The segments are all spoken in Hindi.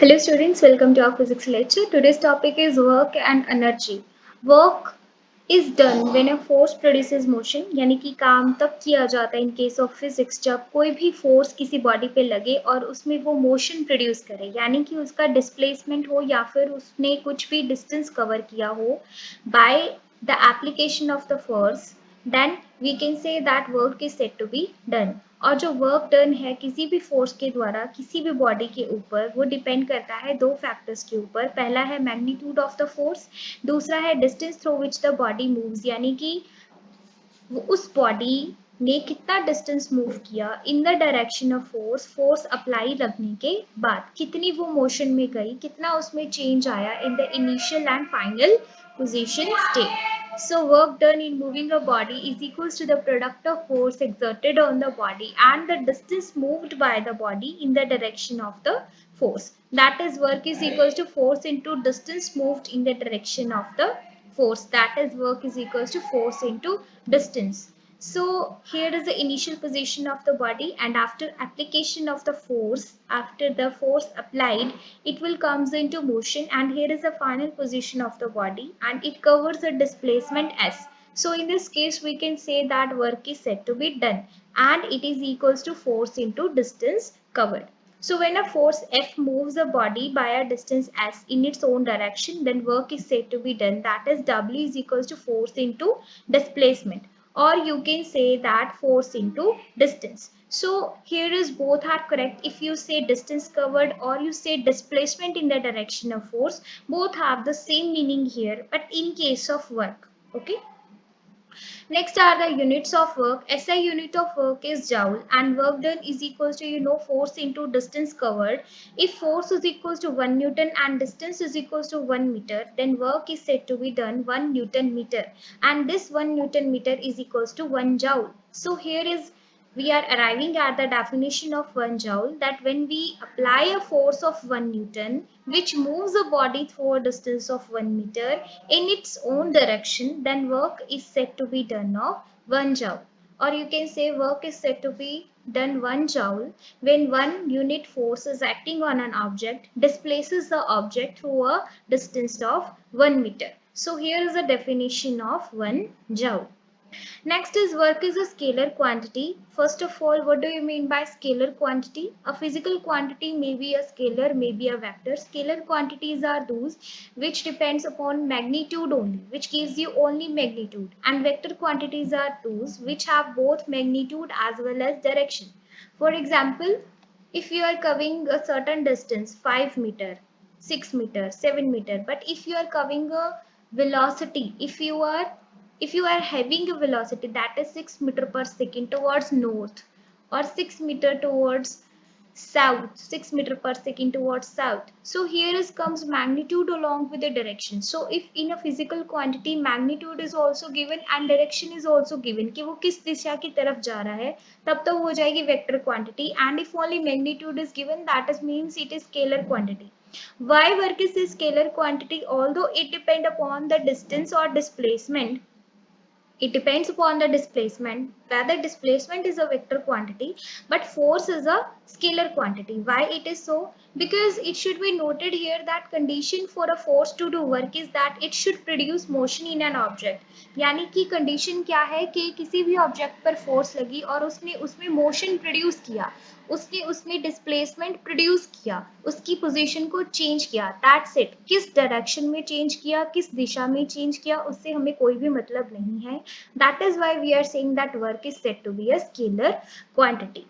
Hello students, welcome to our physics lecture. Today's topic is work and energy. Work is done when a force produces motion, यानी कि काम तब किया जाता है in case of physics जब कोई भी force किसी body पे लगे और उसमें वो motion produce करे, यानी कि उसका displacement हो या फिर उसने कुछ भी distance cover किया हो by the application of the force, then we can say that work is said to be done. और जो वर्क डन है किसी भी फोर्स के द्वारा किसी भी बॉडी के ऊपर वो डिपेंड करता है दो फैक्टर्स के ऊपर। पहला है मैग्नीट्यूड ऑफ द फोर्स, दूसरा है distance through which the body moves, यानी कि वो उस बॉडी ने कितना डिस्टेंस मूव किया in the direction of force, force apply लगने के बाद कितनी वो मोशन में गई, कितना उसमें चेंज आया in the initial and final position state. So work done in moving a body is equals to the product of force exerted on the body and the distance moved by the body in the direction of the force. That is work is equals to force into distance moved in the direction of the force. That is work is equals to force into distance. So here is the initial position of the body, and after application of the force, after the force applied, it will comes into motion, and here is the final position of the body and it covers the displacement S. So in this case we can say that work is said to be done and it is equals to force into distance covered. So when a force F moves a body by a distance S in its own direction, then work is said to be done. That is W is equals to force into displacement, or you can say that force into distance. So here is both are correct. If you say distance covered or you say displacement in the direction of force, both have the same meaning here, but in case of work. Okay. Next are the units of work. SI unit of work is joule and work done is equals to force into distance covered. If force is equals to 1 Newton and distance is equals to 1 meter, then work is said to be done 1 Newton meter, and this 1 Newton meter is equals to 1 joule. So here is we are arriving at the definition of 1 joule, that when we apply a force of 1 Newton which moves a body through a distance of 1 meter in its own direction, then work is said to be done of 1 joule. Or you can say work is said to be done 1 joule when 1 unit force is acting on an object displaces the object through a distance of 1 meter. So here is the definition of 1 joule. Next is work is a scalar quantity. First of all, what do you mean by scalar quantity? A physical quantity may be a scalar, may be a vector. Scalar quantities are those which depends upon magnitude only, which gives you only magnitude. And vector quantities are those which have both magnitude as well as direction. For example, if you are covering a certain distance, 5 meter, 6 meter, 7 meter, but if you are covering a velocity, if you are having a velocity that is 6 meter per second towards north or 6 meter towards south, 6 meter per second towards south, so here is comes magnitude along with the direction. So if in a physical quantity magnitude is also given and direction is also given कि वो किस दिशा की तरफ जा रहा है, तब तो हो जाएगी vector quantity, and if only magnitude is given, that is means it is scalar quantity. Why work is a scalar quantity? Although it depend upon the distance or displacement, it depends upon the displacement, whether displacement is a vector quantity, but force is a scalar quantity. Why it is so? Because it should be noted here that condition for a force to do work is that it should produce motion in an object. यानी कि condition क्या है कि किसी भी object पर force लगी और उसने उसमें motion produce किया, उसने डिस्प्लेसमेंट प्रोड्यूस किया, उसकी पोजीशन को चेंज किया, दैट्स इट. किस डायरेक्शन में चेंज किया, किस दिशा में चेंज किया, उससे हमें कोई भी मतलब नहीं है. That is why we are saying that work is said to be a scalar quantity.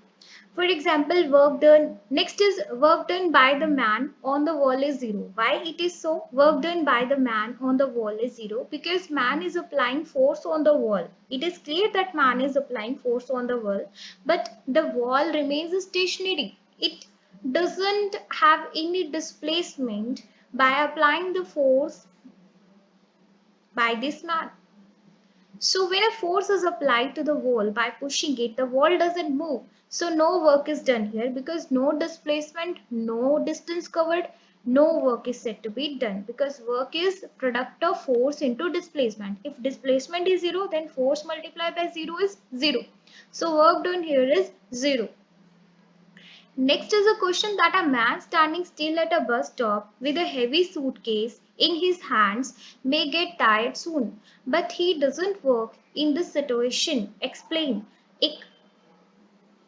For example, work done. Next is work done by the man on the wall is 0. Why it is so? Work done by the man on the wall is 0 because man is applying force on the wall. It is clear that man is applying force on the wall, but the wall remains stationary. It doesn't have any displacement by applying the force by this man. So when a force is applied to the wall by pushing it, the wall doesn't move. So no work is done here because no displacement, no distance covered, no work is said to be done because work is product of force into displacement. If displacement is 0, then force multiplied by 0 is 0. So work done here is 0. Next is a question that a man standing still at a bus stop with a heavy suitcase in his hands may get tired soon, but he doesn't work in this situation. Explain. एक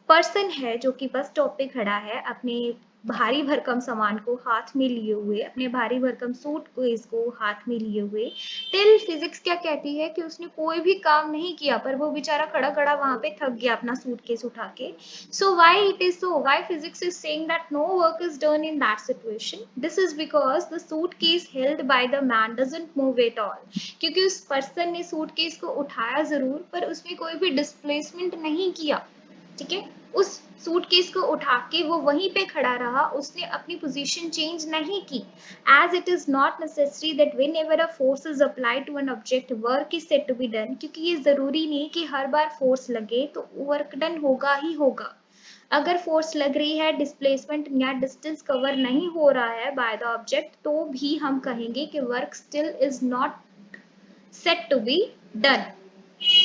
पर्सन है जो कि बस स्टॉप पे खड़ा है अपने भारी भरकम सामान को हाथ में लिए हुए, अपने भारी भरकम सूट को इसको हाथ में लिए हुए। टिल फिजिक्स क्या कहती है कि उसने कोई भी काम नहीं किया पर वो बेचारा खड़ा खड़ा वहां पे थक गया अपना सूटकेस उठा के। So why it is so, why physics is saying that no work is done in that situation? This is because the suitcase held by the man doesn't move at all, क्योंकि उस पर्सन ने सूटकेस को उठाया जरूर पर उसमें कोई भी डिस्प्लेसमेंट नहीं किया। ठीक है, उस सूटकेस को उठा के वो वहीं पे खड़ा रहा, उसने अपनी पोजीशन चेंज नहीं की। As it is not necessary that whenever a force is applied to an object work is said to be done, क्योंकि ये जरूरी नहीं कि हर बार फोर्स लगे तो वर्क डन होगा ही होगा। अगर फोर्स लग रही है, डिस्प्लेसमेंट या डिस्टेंस कवर नहीं हो रहा है बाय द ऑब्जेक्ट, तो भी हम कहेंगे कि work still is not said to be done.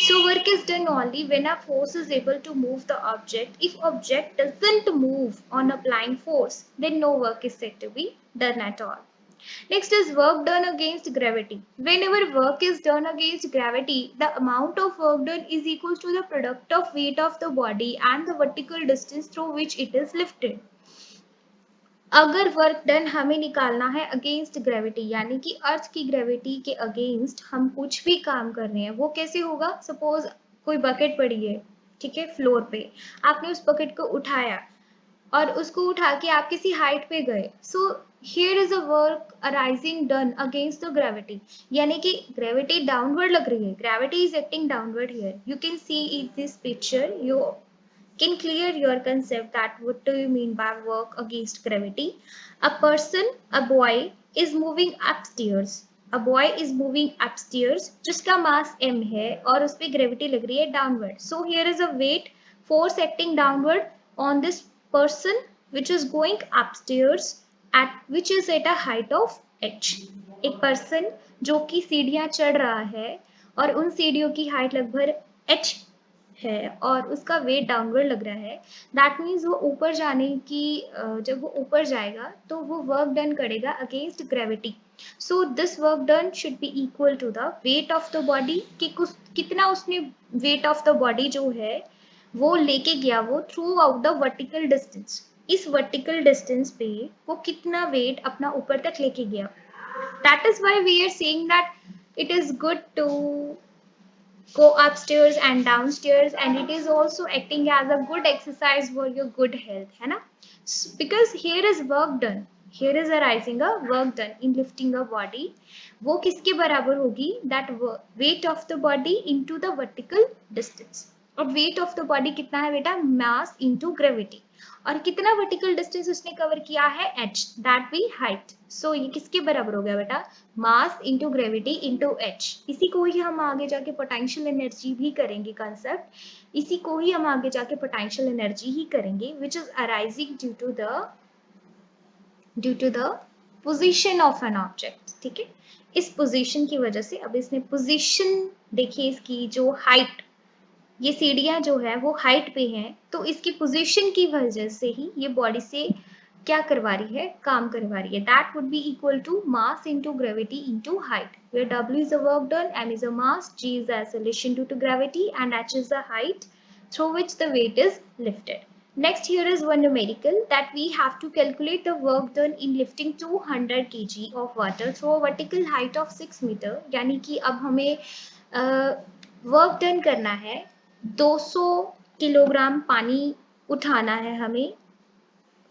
So work is done only when a force is able to move the object. If object doesn't move on applying force, then no work is said to be done at all. Next is work done against gravity. Whenever work is done against gravity, the amount of work done is equal to the product of weight of the body and the vertical distance through which it is lifted. अगर वर्क डन हमें निकालना है अगेंस्ट ग्रेविटी, यानी कि अर्थ की ग्रेविटी के अगेंस्ट हम कुछ भी काम कर रहे हैं, वो कैसे होगा? सपोज कोई बकेट पड़ी है, ठीक है, फ्लोर पे, आपने उस बकेट को उठाया और उसको उठा के आप किसी हाइट पे गए। So here is a work arising done against the gravity, यानी कि ग्रेविटी डाउनवर्ड लग रही है, gravity is acting downward here. You can see in this picture, you can clear your concept that what do you mean by work against gravity. A person, a boy is moving upstairs. A boy is moving upstairs जिसका mass m है और उस पे gravity लग रही है downward. So here is a weight force acting downward on this person which is going upstairs at which is at a height of h. एक person जो कि सीढ़ियां चढ़ रहा है और उन सीढ़ियों की हाइट लगभग h है और उसका वेट डाउनवर्ड लग रहा है। दैट मीन्स वो ऊपर जाने की जब वो ऊपर जाएगा तो वो वर्क डन करेगा against gravity. So this work done should be equal to the weight of the body, कि कितना उसने वेट ऑफ द बॉडी जो है वो लेके गया वो throughout the vertical distance. इस वर्टिकल डिस्टेंस पे वो कितना वेट अपना ऊपर तक लेके गया। That is why we are saying that it is good to go upstairs and downstairs, and it is also acting as a good exercise for your good health, है ना? Because here is work done, here is arising a work done in lifting a body. वो किसके बराबर होगी? That weight of the body into the vertical distance. और weight of the body कितना है बेटा? mass into gravity. और कितना वर्टिकल डिस्टेंस उसने कवर किया है? h, that be height. So ये किसके बराबर हो गया बेटा? Mass into gravity into h। इसी को ही हम आगे जाके पोटेंशियल एनर्जी भी करेंगे कंसेप्ट, इसी को ही हम आगे जाके पोटेंशियल एनर्जी ही करेंगे, which is arising due to the position of an object. ठीक है, इस पोजीशन की वजह से, अब इसने पोजीशन देखिए, इसकी जो हाइट, ये सीढ़ियां जो है वो हाइट पे हैं, तो इसकी पोजीशन की वजह से ही ये बॉडी से क्या करवा रही है? काम करवा रही है। That would be equal to mass into gravity into height, where w is the work done, m is a mass, g is the acceleration due to gravity, and h is the height through which the weight is lifted. Next, here is one numerical that we have to calculate the work done in lifting 200 kg of water through a vertical height of 6 meter. यानी कि अब हमें वर्क डन करना है, 200 किलोग्राम पानी उठाना है हमें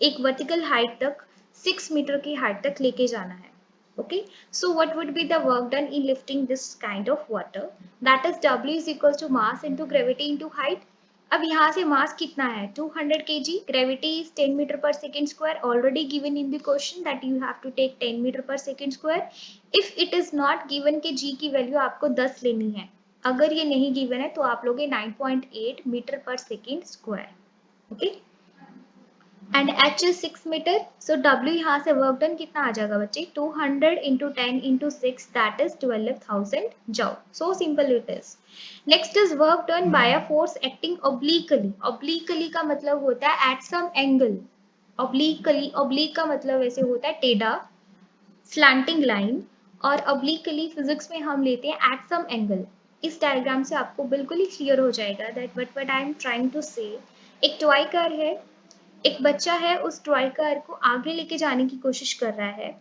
एक वर्टिकल हाइट तक, 6 मीटर की हाइट तक लेके जाना है। Okay, so what would be the work done in lifting this kind of water? That is w is equal to mass into gravity into height. अब यहाँ से मास कितना है? 200 kg, ग्रेविटी इज 10 मीटर पर second square, already given in the question that you have to take 10 metre पर second square. If it is not given कि g की वैल्यू आपको 10 लेनी है, अगर ये नहीं गिवन है तो आप लोगे 9.8 मीटर पर second square. Okay, and h is 6 metre, so w यहाँ से वर्क डन कितना आ जाएगा बच्चे? 200 into 10 into 6, that is 12,000 joule. So simple it is. Next is work done by a force acting obliquely. Obliquely का मतलब होता है at some angle. Obliquely, oblique का मतलब वैसे होता है टेढ़ा, स्लैंटिंग लाइन, और ऑब्लिकली फिजिक्स में हम लेते हैं एट सम एंगल। इस डायग्राम से आपको बिल्कुल ही क्लियर हो जाएगा that what I am trying to say. एक टॉय कार है, एक बच्चा है, उस टॉय कार को आगे लेके जाने की कोशिश कर रहा है।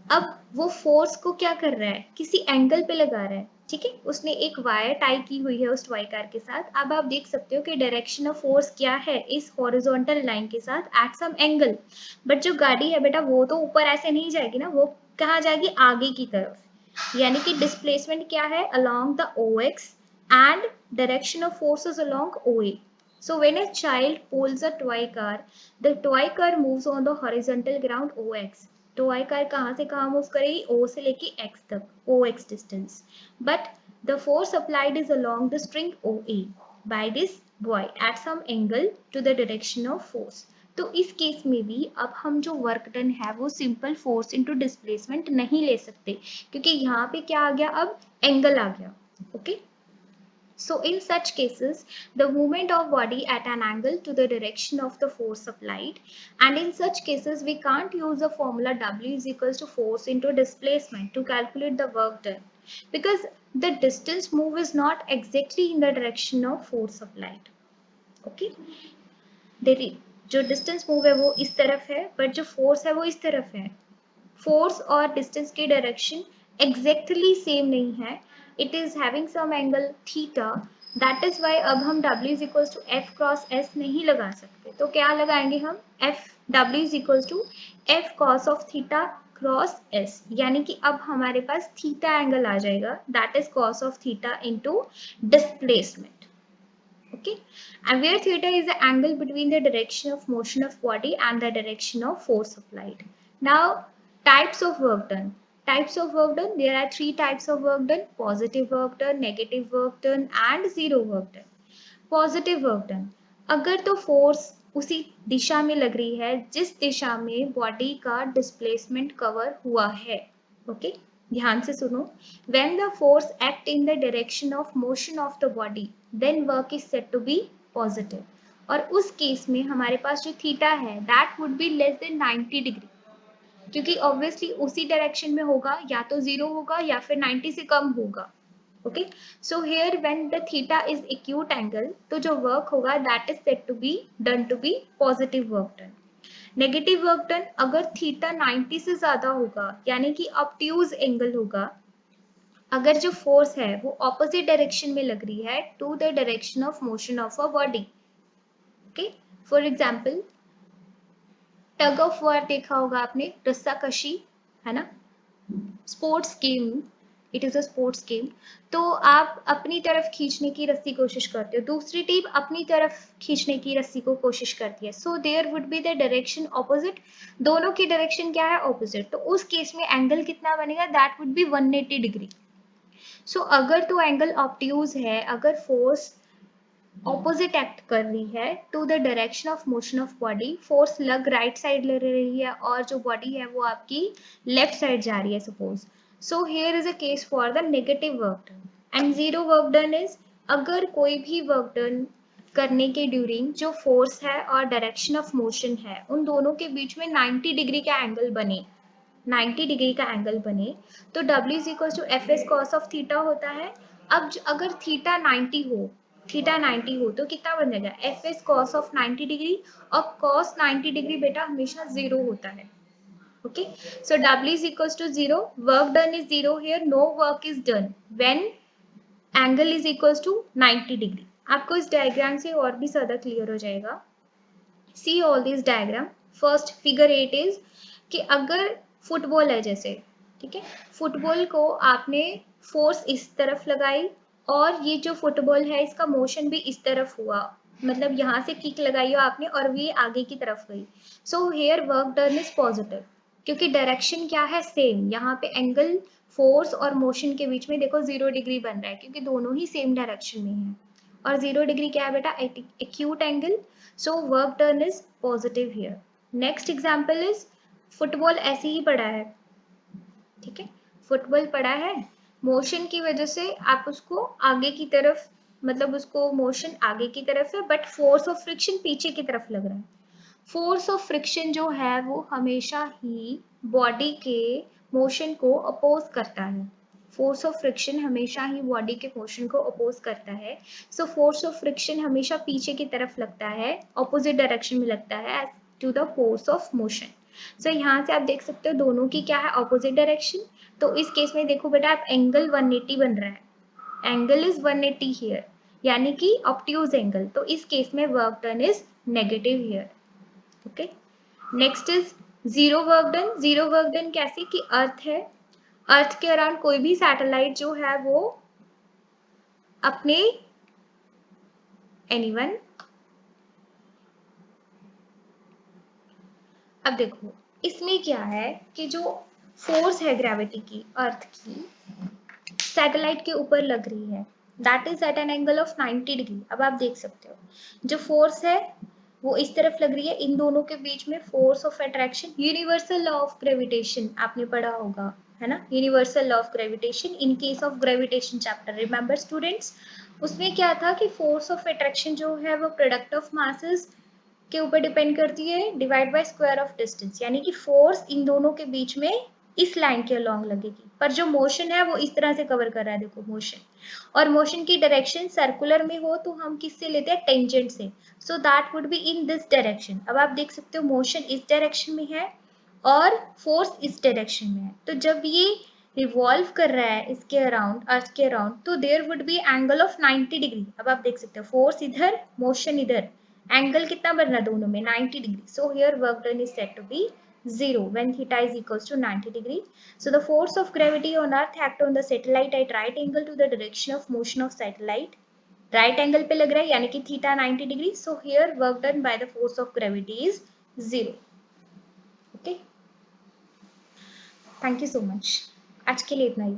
अब वो फोर्स को क्या कर रहा है, किसी एंगल पे लगा रहा है, ठीक है। उसने एक वायर टाई की हुई है उस टॉय कार के साथ। अब आप देख सकते हो कि डायरेक्शन ऑफ फोर्स क्या है इस हॉरिजॉन्टल लाइन के साथ एट सम एंगल। बट जो गाड़ी है बेटा वो तो ऊपर ऐसे नहीं जाएगी ना, वो कहाँ जाएगी, आगे की तरफ। यानी कि डिस्प्लेसमेंट क्या है, along the OX and direction of force is along OA. So when a child pulls a toy car, the toy car moves on the horizontal ground OX. Toy car कहाँ से कहाँ मूव करेगी, O से लेके X तक, OX distance. But the force applied is along the string OA by this boy at some angle to the direction of force. तो इस केस में भी अब हम जो वर्क डन है वो सिंपल फोर्स इनटू डिस्प्लेसमेंट नहीं ले सकते, क्योंकि यहाँ पे क्या आ गया, अब एंगल आ गया। Okay, so in such cases the movement of body at an angle to the direction of the force applied, and in such cases we can't use the formula W is equals to force into displacement to calculate the work done, because the distance moved is not exactly in the direction of force applied. Okay, देखिए जो डिस्टेंस मूव है वो इस तरफ है, बट जो फोर्स है वो इस तरफ है। फोर्स और डिस्टेंस की डायरेक्शन एग्जैक्टली सेम नहीं है, it is having some angle theta. That is why अब हम W is equals to F cross S नहीं लगा सकते, तो क्या लगाएंगे हम, W is equals to F cos of theta cross S, यानी कि अब हमारे पास थीटा एंगल आ जाएगा, that is cos of theta into displacement. Okay, and where theta is the angle between the direction of motion of body and the direction of force applied. Now types of work done. Types of work done, there are three types of work done: positive work done, negative work done and zero work done. Positive work done, अगर तो फोर्स उसी दिशा में लग रही है जिस दिशा में बॉडी का डिस्प्लेसमेंट कवर हुआ है। ओके, ध्यान से सुनो, when the force act in the direction of motion of the body then work is said to be positive, और उस केस में हमारे पास जो थीटा है that would be less than 90 degree, क्योंकि ऑब्वियसली उसी डायरेक्शन में होगा, या तो 0 होगा या फिर 90 से कम होगा। Okay, so here when the theta is acute angle, तो जो वर्क होगा that is said to be done to be positive work done. Negative work done, अगर थीटा 90 से ज्यादा होगा यानी कि ऑब्ट्यूज एंगल होगा, अगर जो फोर्स है वो ऑपोजिट डायरेक्शन में लग रही है to the direction of motion of a body. Okay, for example tug of war देखा होगा आपने, रस्साकशी, है ना, sports game, it is a sports game. तो आप अपनी तरफ खींचने की रस्सी कोशिश करते हो, दूसरी टीम अपनी तरफ खींचने की रस्सी को कोशिश करती है, so there would be the direction opposite, दोनों की डायरेक्शन क्या है, ऑपोजिट। तो उस केस में एंगल कितना बनेगा, दैट वुड बी 180 डिग्री। सो अगर तो एंगल ऑब्ट्यूज है, अगर फोर्स ऑपोजिट एक्ट कर रही है to the direction of motion of body, force लग राइट साइड ले रही है और जो बॉडी है वो आपकी लेफ्ट साइड जा रही है suppose, so here is a case for the negative work done. And zero work done is, अगर कोई भी वर्क डन करने के ड्यूरिंग जो फोर्स है और डायरेक्शन ऑफ मोशन है उन दोनों के बीच में 90 डिग्री का एंगल बने, 90 डिग्री का एंगल बने, तो W is equal to F S cos of theta होता है। अब अगर थीटा 90 हो, थीटा 90 हो तो कितना बन जाएगा, F S cos of 90 degree, और कॉस 90 डिग्री बेटा हमेशा जीरो होता है। Okay, so W is equal to zero, work done is zero here, no work is done when angle is equal to 90 degree. आपको इस डायग्राम से और भी ज्यादा क्लियर हो जाएगा। See all this diagram. First figure 8 is कि अगर फुटबॉल है जैसे, ठीक है, फुटबॉल को आपने फोर्स इस तरफ लगाई और ये जो फुटबॉल है इसका मोशन भी इस तरफ हुआ, मतलब यहाँ से किक लगाई हो आपने और ये आगे की तरफ गई, so here work done is positive, क्योंकि डायरेक्शन क्या है, सेम। यहाँ पे एंगल फोर्स और मोशन के बीच में देखो 0 डिग्री बन रहा है क्योंकि दोनों ही सेम डायरेक्शन में है, और 0 डिग्री क्या है बेटा, acute angle, so work done is positive here. Next example is football ऐसे ही पड़ा है, ठीक है, फुटबॉल पड़ा है, मोशन की वजह से आप उसको आगे की तरफ, मतलब उसको मोशन आगे की तरफ है बट फोर्स ऑफ फ्रिक्शन पीछे की तरफ लग रहा है, फोर्स ऑफ फ्रिक्शन जो है वो हमेशा ही बॉडी के मोशन को अपोज करता है। फोर्स ऑफ फ्रिक्शन हमेशा ही बॉडी के मोशन को अपोज करता है। सो फोर्स ऑफ फ्रिक्शन हमेशा पीछे की तरफ लगता है, ऑपोजिट डायरेक्शन में लगता है to the force of motion. So यहाँ से आप देख सकते हो दोनों की क्या है, ऑपोजिट डायरेक्शन। तो इस केस में देखो बेटा, आप एंगल 180 बन रहा है, एंगल इज 180 हियर, यानी कि ऑब्ट्यूज एंगल। तो इस केस में work done is negative here. Okay, next is zero work done. Zero work done कैसे कि अर्थ है, अर्थ के अराउंड कोई भी सैटेलाइट जो है वो अपने एनीवन, अब देखो इसमें क्या है कि जो फोर्स है ग्रेविटी की अर्थ की सैटेलाइट के ऊपर लग रही है, that is at an angle of 90 degree. अब आप देख सकते हो जो फोर्स है वो इस तरफ लग रही है, इन दोनों के बीच में force of attraction, universal law of gravitation आपने पढ़ा होगा, है ना, universal law of gravitation in case of gravitation chapter, remember students. उसमें क्या था कि फोर्स ऑफ अट्रैक्शन जो है वो प्रोडक्ट ऑफ मासेस के ऊपर डिपेंड करती है divide by square of distance, यानी कि फोर्स इन दोनों के बीच में इस लाइन के अलोंग लगेगी, पर जो मोशन है वो इस तरह से कवर कर रहा है, देखो मोशन, और मोशन की डायरेक्शन सर्कुलर में हो तो हम किससे लेते हैं, टेंजेंट से, so that would be in this direction. अब आप देख सकते हो मोशन इस डायरेक्शन में है और फोर्स इस डायरेक्शन में है, तो जब ये रिवॉल्व कर रहा है इसके अराउंड, अर्थ के अराउंड, तो there would be angle of 90 degree. अब आप देख सकते हो फोर्स इधर, मोशन इधर, एंगल कितना बनना दोनों में, 90 degree. So here work done is said to be 0 when theta is equals to 90 degree. So the force of gravity on earth act on the satellite at right angle to the direction of motion of satellite. Right angle पे लग रहा है यानी कि theta 90 degree. So here work done by the force of gravity is 0. Okay. Thank you so much. आज के लिए इतना ही.